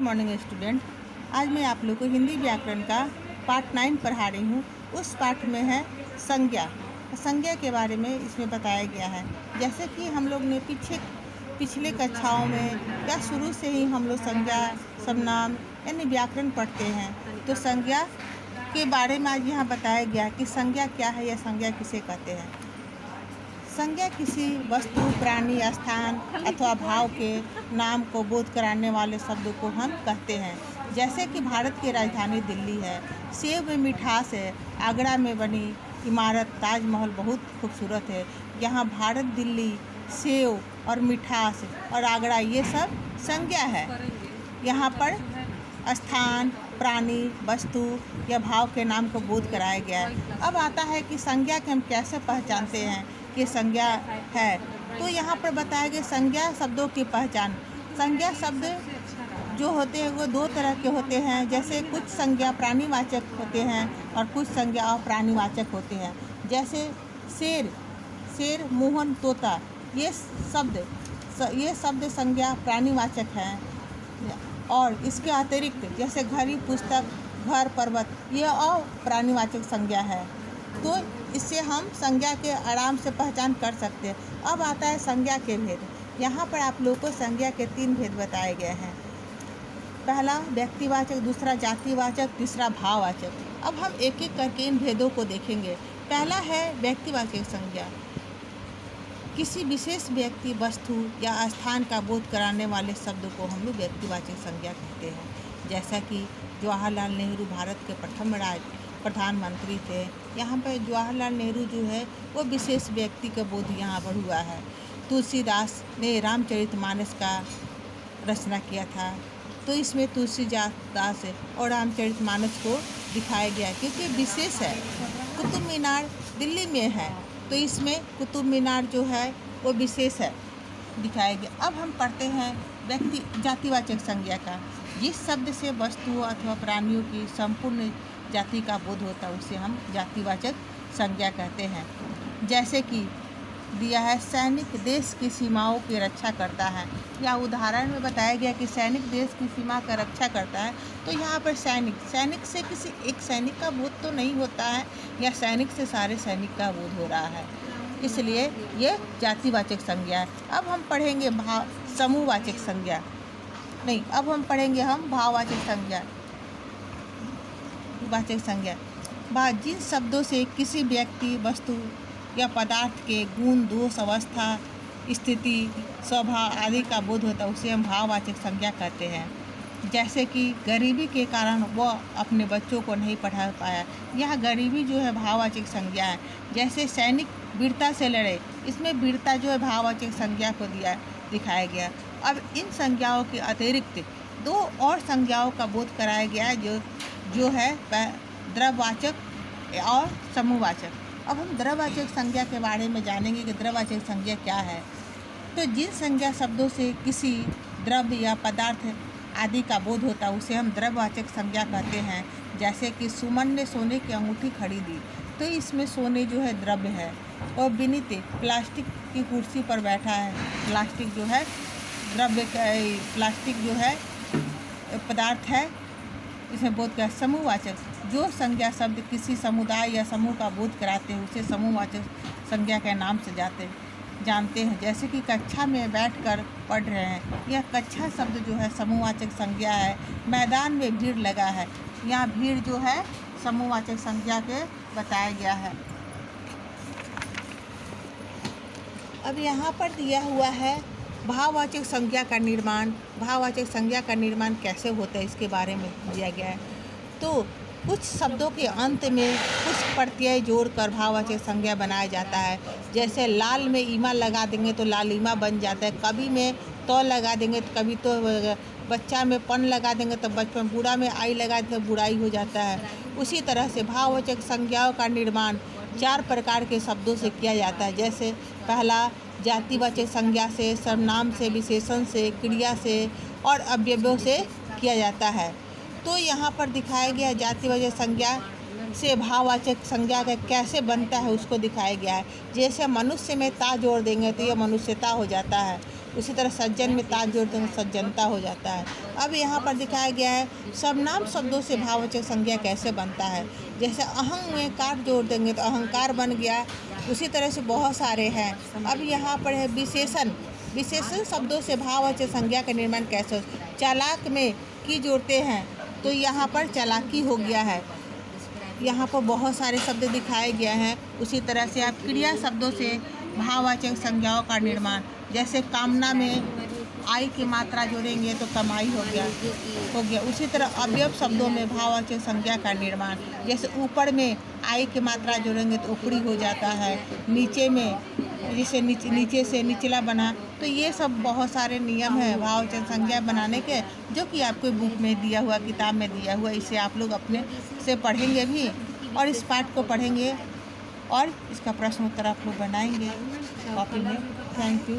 Morning student. आज मैं आप लोग को हिंदी व्याकरण का पार्ट 9 पढ़ा रही हूँ। उस पाठ में है संज्ञा। संज्ञा के बारे में इसमें बताया गया है। जैसे कि हम लोग ने पिछले कक्षाओं में या शुरू से ही हम लोग संज्ञा, सर्वनाम यानी व्याकरण पढ़ते हैं। तो संज्ञा के बारे में आज यहाँ बताया गया कि संज्ञा क्या है या संज्ञा किसे कहते हैं। संज्ञा किसी वस्तु, प्राणी, स्थान अथवा भाव के नाम को बोध कराने वाले शब्द को हम कहते हैं। जैसे कि भारत की राजधानी दिल्ली है, सेब में मिठास है, आगरा में बनी इमारत ताजमहल बहुत खूबसूरत है। यहाँ भारत, दिल्ली, सेब और मिठास और आगरा ये सब संज्ञा है। यहाँ पर स्थान, प्राणी, वस्तु या भाव के नाम को बोध कराया गया है। अब आता है कि संज्ञा के हम कैसे पहचानते हैं कि संज्ञा है। तो यहाँ पर बताया गया संज्ञा शब्दों की पहचान। संज्ञा शब्द जो होते हैं वो दो तरह के होते हैं। जैसे कुछ संज्ञा प्राणीवाचक होते हैं और कुछ संज्ञा अप्राणीवाचक होते हैं। जैसे शेर, मोहन, तोता ये शब्द संज्ञा प्राणीवाचक हैं। और इसके अतिरिक्त जैसे घड़ी, पुस्तक, घर, पर्वत ये अप्राणीवाचक संज्ञा है। तो इससे हम संज्ञा के आराम से पहचान कर सकते हैं। अब आता है संज्ञा के भेद। यहाँ पर आप लोगों को संज्ञा के 3 भेद बताए गए हैं। पहला व्यक्तिवाचक, दूसरा जातिवाचक, तीसरा भाववाचक। अब हम एक एक करके इन भेदों को देखेंगे। पहला है व्यक्तिवाचक संज्ञा। किसी विशेष व्यक्ति, वस्तु या स्थान का बोध कराने वाले शब्द को हम लोग व्यक्तिवाचक संज्ञा कहते हैं। जैसा कि जवाहरलाल नेहरू भारत के प्रथम प्रधानमंत्री थे। यहाँ पर जवाहरलाल नेहरू जो है वो विशेष व्यक्ति का बोध यहाँ पर हुआ है। तुलसीदास ने रामचरितमानस का रचना किया था, तो इसमें तुलसीदास और रामचरितमानस को दिखाया गया क्योंकि विशेष है। कुतुब मीनार दिल्ली में है, तो इसमें कुतुब मीनार जो है वो विशेष है, दिखाया गया। अब हम पढ़ते हैं जातिवाचक संज्ञा का। जिस शब्द से वस्तुओं अथवा प्राणियों की संपूर्ण जाति का बोध होता है उसे हम जातिवाचक संज्ञा कहते हैं। जैसे कि दिया है, सैनिक देश की सीमाओं की रक्षा करता है। या उदाहरण में बताया गया कि सैनिक देश की सीमा का रक्षा करता है। तो यहाँ पर सैनिक से किसी एक सैनिक का बोध तो नहीं होता है, या सैनिक से सारे सैनिक का बोध हो रहा है, इसलिए ये जातिवाचक संज्ञा है। अब हम पढ़ेंगे समूहवाचक संज्ञा। नहीं, अब हम पढ़ेंगे भाववाचक संज्ञा। जिन शब्दों से किसी व्यक्ति, वस्तु या पदार्थ के गुण, दोष, अवस्था, स्थिति, स्वभाव आदि का बोध होता है उसे हम भाववाचक संज्ञा कहते हैं। जैसे कि गरीबी के कारण वह अपने बच्चों को नहीं पढ़ा पाया, यह गरीबी जो है भाववाचक संज्ञा है। जैसे सैनिक वीरता से लड़े, इसमें वीरता जो है भाववाचक संज्ञा को दिखाया गया। अब इन संज्ञाओं के अतिरिक्त 2 और संज्ञाओं का बोध कराया गया है जो है द्रव्यवाचक और समूहवाचक। अब हम द्रव्यवाचक संज्ञा के बारे में जानेंगे कि द्रव्यवाचक संज्ञा क्या है। तो जिन संज्ञा शब्दों से किसी द्रव्य या पदार्थ आदि का बोध होता है उसे हम द्रव्यवाचक संज्ञा कहते हैं। जैसे कि सुमन ने सोने की अंगूठी खरीदी, तो इसमें सोने जो है द्रव्य है। और विनीत प्लास्टिक की कुर्सी पर बैठा है, प्लास्टिक जो है द्रव्य, प्लास्टिक जो है पदार्थ है, इसमें बोध का समूहवाचक। जो संज्ञा शब्द किसी समुदाय या समूह का बोध कराते हैं उसे समूहवाचक संज्ञा के नाम से जानते हैं। जैसे कि कक्षा में बैठकर पढ़ रहे हैं, यह कक्षा शब्द जो है समूहवाचक संज्ञा है। मैदान में भीड़ लगा है, यहाँ भीड़ जो है समूहवाचक संज्ञा के बताया गया है। अब यहाँ पर दिया हुआ है भाववाचक संज्ञा का निर्माण। भाववाचक संज्ञा का निर्माण कैसे होता है इसके बारे में दिया गया है। तो कुछ शब्दों के अंत में कुछ प्रत्यय जोड़कर भाववाचक संज्ञा बनाया जाता है। जैसे लाल में ईमा लगा देंगे तो लालिमा बन जाता है। कवि में तो लगा देंगे तो कवि तो, बच्चा में पन लगा देंगे तो बचपन, बूढ़ा में आई लगा देंगे तो बुराई हो जाता है। उसी तरह से भाववाचक संज्ञाओं का निर्माण 4 प्रकार के शब्दों से किया जाता है। जैसे पहला जातिवाचक संज्ञा से, सर्वनाम से, विशेषण से, क्रिया से और अवयवों से किया जाता है। तो यहाँ पर दिखाया गया जातिवाचक संज्ञा से भाववाचक संज्ञा का कैसे बनता है उसको दिखाया गया है। जैसे मनुष्य में ता जोड़ देंगे तो यह मनुष्यता हो जाता है। उसी तरह सज्जन में ता जोड़ देंगे सज्जनता हो जाता है। अब यहाँ पर दिखाया गया है सर्वनाम शब्दों से भाववाचक संज्ञा कैसे बनता है। जैसे अहं में कार जोड़ देंगे तो अहंकार बन गया। उसी तरह से बहुत सारे हैं। अब यहाँ पर है विशेषण। विशेषण शब्दों से भाववाचक संज्ञा का निर्माण कैसे हो। चालाक में की जोड़ते हैं तो यहाँ पर चालाकी हो गया है। यहाँ पर बहुत सारे शब्द दिखाए गए हैं। उसी तरह से आप क्रिया शब्दों से भाववाचक संज्ञाओं का निर्माण, जैसे कामना में आई की मात्रा जोड़ेंगे तो कमाई हो गया। उसी तरह अवयव शब्दों में भाववाचक संज्ञा का निर्माण, जैसे ऊपर में आई की मात्रा जोड़ेंगे तो ऊपरी हो जाता है। नीचे में जैसे नीचे से निचला बना। तो ये सब बहुत सारे नियम हैं भाववाचक संज्ञा बनाने के, जो कि आपको बुक में दिया हुआ, किताब में दिया हुआ। इसे आप लोग अपने से पढ़ेंगे भी और इस पाठ को पढ़ेंगे और इसका प्रश्न उत्तर आप लोग बनाएंगे कॉपी में। Thank you.